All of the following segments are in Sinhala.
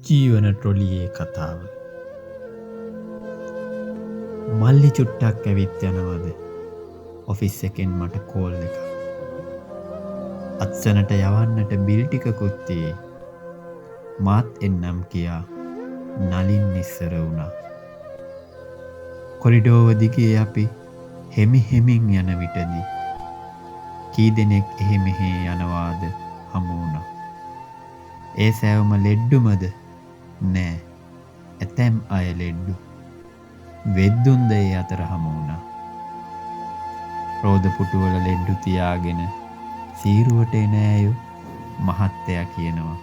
උජ්ජීවන ට්‍රොලියේ කතාව. මල්ලි චුට්ටක් ඇවිත් යනවද ඔෆිස් එකෙන් මට කෝල් එකක්. අත්සනට යවන්නට බිල් ටිකකුත් තියේ. මාත් එන්නම් කියා නලින් ඉස්සර වුණා. කොරිඩෝව දිගේ අපි හෙමි හෙමින් යන විටදී කී දෙනෙක් එහෙ මෙහෙ යනවාද හමු වුණා. ඒ සෑවම ලෙඩ්ඩුමද? නෑ. ඇතැම් අය ලෙඩ්ඩු. වෙද්දුන්ද ඒ අතර හමු වුණා. රෝද පුටුවල ලෙඩ්ඩු තියාගෙන සීරුවට එන අයෝ මහත්තයා කියනවා.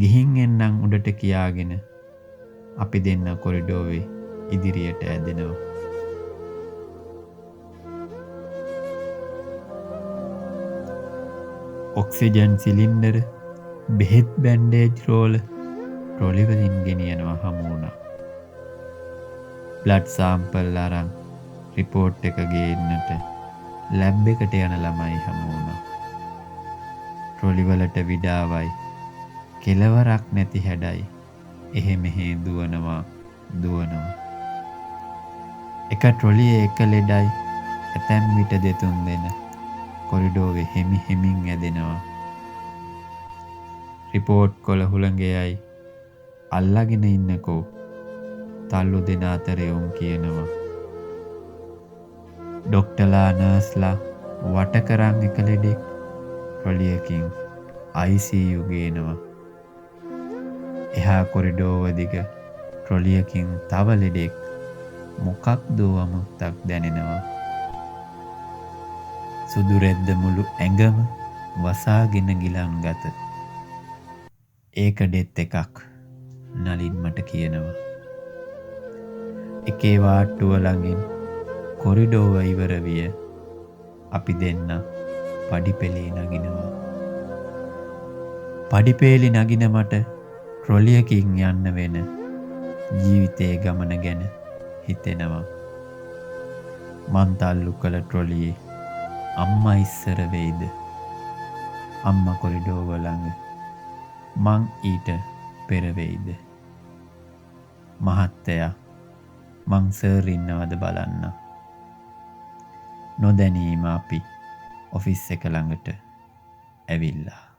ගිහින් එන්නම් උඩට කියාගෙන අපි දෙන්න කොරිඩෝවේ ඉදිරියට ඇදෙනවා. ඔක්සිජන් සිලින්ඩර, බෙහෙත් බැන්ඩේජ් රෝල ට්‍රොලි වලින් ගෙනියනවා හමු වුණා. බ්ලඩ් සාම්පල් අරන් රිපෝට් එක ගේන්නට ලැබ් එකට යන ළමයි හමු වුණා. ට්‍රොලි වලට විඩාවයි කෙලවරක් නැති හැඩයි එහෙ මෙහෙ දුවනවා. එක ට්‍රොලියේ එක ලෙඩයි ඇතැම් විට දෙතුන් දෙන කොරිඩෝවේ හෙමි හෙමින් ඇදෙනවා. රිපෝට් කොළ හුළඟයයි අල්ලගෙන ඉන්නකෝ තල්ලු දෙන අතරේ උන් කියනවා. ඩොක්ටර්ලා නර්ස්ලා වට කරන් එක ලෙඩෙක් ට්‍රොලියකින් ICU ගේනවා. එහා කොරිඩෝව දිග ට්‍රොලියකින් තව ලෙඩෙක් මොකක්දෝ අමුත්තක් දැනෙනවා. සුදු රෙද්ද මුළු ඇඟම වසාගෙන ගිලන් ගත. ඒක ඩෙත් එකක් නලින් මට කියනවා. එකේ වාට්ටුව ළඟින් කොරිඩෝව ඉවර විය. අපි දෙන්න පඩිපෙළේ නගිනවා. පඩිපේලි නගින මට ට්‍රොලියකින් යන්න වෙන ජීවිතයේ ගමන ගැන හිතෙනවා. මං තල්ලු කළ ට්‍රොලියේ අම්මා ඉස්සර වෙයිද? අම්මා කොරිඩෝව ළඟ මං ඊට පෙර වෙයිද? මහත්තයා මං සර් ඉන්නවද බලන්න. නොදැනීම අපි ඔෆිස් එක ළඟට ඇවිල්ලා